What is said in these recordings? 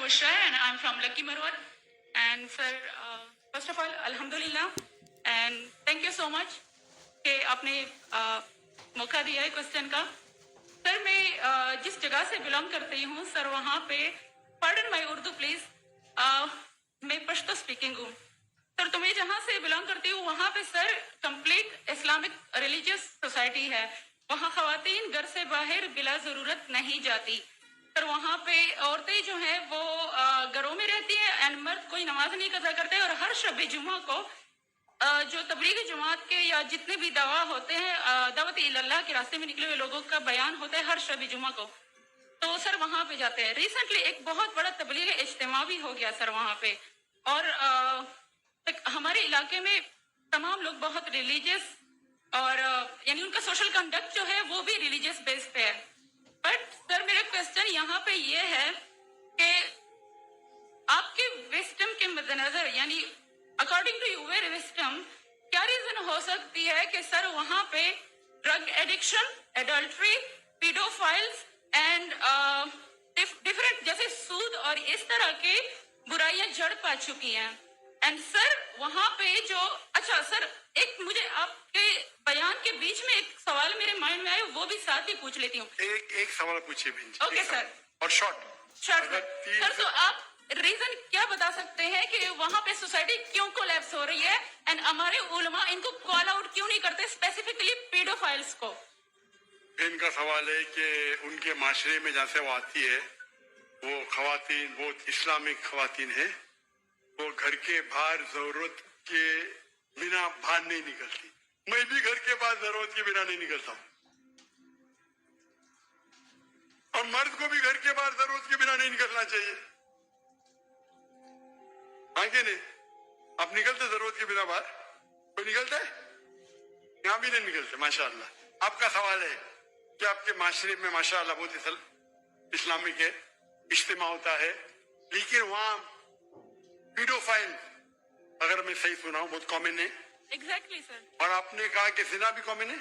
Bushra and I'm from Lucky Marwar. And sir, first of all, Alhamdulillah, and thank you so much کہ آپ نے موقع دیا ہے کوشچن کا. سر میں جس جگہ سے بلانگ کرتی ہوں سر وہاں پہ پارڈن مائی اردو پلیز میں پشتو اسپیکنگ ہوں. سر تو میں جہاں سے بلانگ کرتی ہوں وہاں پہ سر کمپلیٹ اسلامک ریلیجیس سوسائٹی ہے. وہاں خواتین گھر سے باہر بلا ضرورت نہیں جاتی. سر وہاں پہ عورتیں جو ہیں وہ گھروں میں رہتی ہیں اینڈ مرد کوئی نماز نہیں قضا کرتے. اور ہر شب جمعہ کو جو تبلیغی جماعت کے یا جتنے بھی دعویٰ ہوتے ہیں دعوت اللہ کے راستے میں نکلے ہوئے لوگوں کا بیان ہوتا ہے ہر شب جمعہ کو. تو سر وہاں پہ جاتے ہیں. ریسنٹلی ایک بہت بڑا تبلیغ اجتماع بھی ہو گیا سر وہاں پہ. اور ہمارے علاقے میں تمام لوگ بہت ریلیجیس اور یعنی ان کا سوشل کنڈکٹ جو ہے وہ بھی ریلیجیس بیس پہ ہے. بٹ سر میرا کوشچن یہاں پہ یہ ہے کہ آپ کے وسٹم کے مد نظر یعنی اکارڈنگ ٹو یور وسٹم کیا ریزن ہو سکتی ہے کہ سر وہاں پہ drug addiction, adultery, paedophiles and different جیسے سود اور اس طرح کے برائیاں جڑ پا چکی ہیں. اینڈ سر وہاں پہ جو اچھا سر ایک مجھے آپ کے بیان کے بیچ میں ایک سوال میرے مائنڈ میں آیا وہ بھی ساتھ ہی پوچھ لیتی ہوں. ایک سوال پوچھیے بہن جی. Okay sir. اور شارٹ سر تو آپ ریزن کیا بتا سکتے ہیں کہ وہاں پہ سوسائٹی کیوں کولیپس ہو رہی ہے اینڈ ہمارے علماء ان کو کال آؤٹ کیوں نہیں کرتے اسپیسیفکلی پیڈوفائلز کو؟ ان کا سوال ہے کہ ان کے معاشرے میں جہاں سے وہ آتی ہے وہ خواتین بہت اسلامک خواتین ہیں. وہ گھر کے باہر ضرورت کے بنا باہر نہیں نکلتی. میں بھی گھر کے باہر ضرورت کے بنا نہیں نکلتا ہوں اور مرد کو بھی گھر کے باہر ضرورت کے بنا نہیں نکلنا چاہیے. آگے نہیں آپ نکلتے ضرورت کے بنا باہر؟ کوئی نکلتا ہے؟ یہاں بھی نہیں نکلتے. ماشاء اللہ. آپ کا سوال ہے کہ آپ کے معاشرے میں ماشاء اللہ بہت اسلامک ہے, اجتماع ہوتا ہے, لیکن وہاں پیڈوفائل اگر میں صحیح سنا ہوں بہت کامن ہے. ایگزیکٹلی سر. اور آپ نے کہا کہ زنا بھی کامن ہے.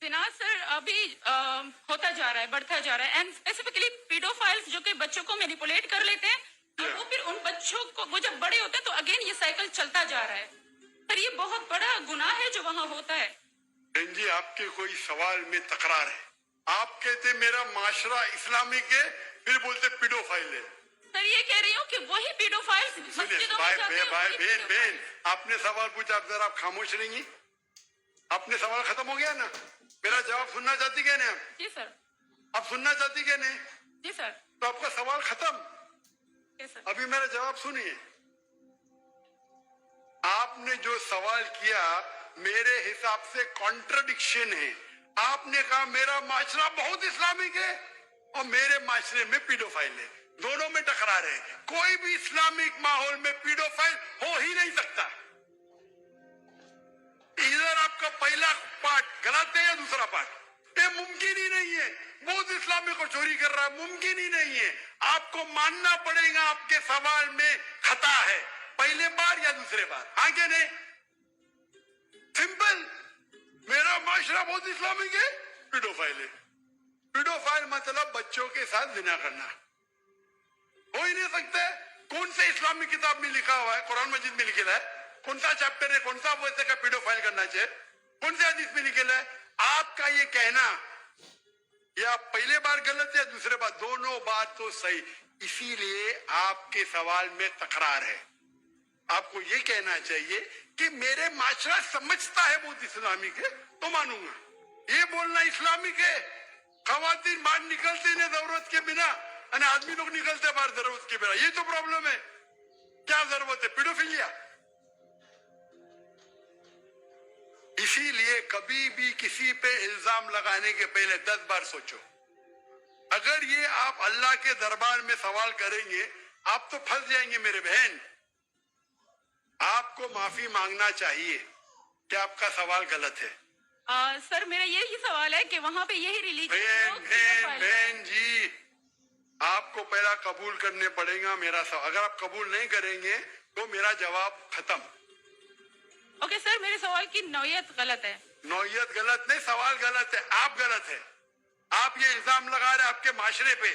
زنا سر ابھی ہوتا جا رہا ہے, بڑھتا جا رہا ہے. اینڈ اسپیسیفکلی پیڈوفائلز جو کہ بچوں کو مینیپولیٹ کر لیتے ہیں اور وہ پھر ان بچوں کو وہ جب بڑے ہوتے ہیں تو اگین یہ سائیکل چلتا جا رہا ہے. سر یہ بہت بڑا گناہ ہے جو وہاں ہوتا ہے. بہن جی آپ کے کوئی سوال میں تکرار ہے. آپ کہتے میرا معاشرہ اسلامک ہے پھر بولتے پیڈوفائل ہے. سر یہ کہہ رہی ہوں کہ وہی پیڈوفائلز مسجدوں میں جاتے ہیں. بہن آپ نے سوال پوچھا, آپ ذرا آپ خاموش رہیں گی؟ آپ نے سوال ختم ہو گیا نا. میرا جواب سننا چاہتی کیا نہیں آپ؟ جی سر. آپ سننا چاہتی کیا نہیں؟ جی سر. تو آپ کا سوال ختم. سر ابھی میرا جواب سنیے. آپ نے جو سوال کیا میرے حساب سے کانٹرڈکشن ہے. آپ نے کہا میرا معاشرہ بہت اسلامک ہے اور میرے معاشرے میں پیڈوفائل ہے. دونوں میں ٹکرار ہے. کوئی بھی اسلامک ماحول میں پیڈوفائل ہو ہی نہیں سکتا. ادھر آپ کا پہلا پارٹ غلط ہے یا دوسرا پارٹ؟ یہ ممکن ہی نہیں ہے. بہت اسلامک کو چوری کر رہا ہے, ممکن ہی نہیں ہے. آپ کو ماننا پڑے گا آپ کے سوال میں خطا ہے, پہلے بار یا دوسرے بار. آگے نہیں سمپل. میرا معاشرہ بہت اسلامک ہے, پیڈوفائل ہے. پیڈوفائل مطلب بچوں کے ساتھ زنا کرنا ہو ہی نہیں سکتا ہے. کون سے اسلامی کتاب میں لکھا ہوا ہے؟ قرآن مجید میں لکھا ہے. کون سا چیپٹر ہے, کون سا ویسے کا پیڈوفائل کرنا چاہیے, کون سے حدیث میں لکھا ہے؟ آپ کا یہ کہنا یا پہلے بار غلط ہے دوسرے بار, دونوں بات تو صحیح. اسی لیے آپ کے سوال میں تکرار ہے. آپ کو یہ کہنا چاہیے کہ میرے معاشرہ سمجھتا ہے بہت اسلامک ہے تو مانوں گا. یہ بولنا اسلامک ہے خواتین باہر نکلتے نہیں ضرورت کے بنا اور آدمی لوگ نکلتے باہر ضرورت کے بنا, یہ تو پرابلم ہے. کیا ضرورت ہے پیڈوفیلیا؟ اسی لیے کبھی بھی کسی پہ الزام لگانے کے پہلے 10 بار سوچو. اگر یہ آپ اللہ کے دربار میں سوال کریں گے آپ تو پھنس جائیں گے میرے بہن. آپ کو معافی مانگنا چاہیے کہ آپ کا سوال غلط ہے. سر میرا یہی سوال ہے کہ وہاں پہ یہی ریلیجن بہن جی آپ کو پہلا قبول کرنے پڑے گا میرا سوال. اگر آپ قبول نہیں کریں گے تو میرا جواب ختم. اوکے سر میرے سوال کی نوعیت غلط ہے. نوعیت غلط نہیں, سوال غلط ہے, آپ غلط ہے. آپ یہ الزام لگا رہے آپ کے معاشرے پہ.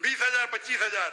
20,000 25,000,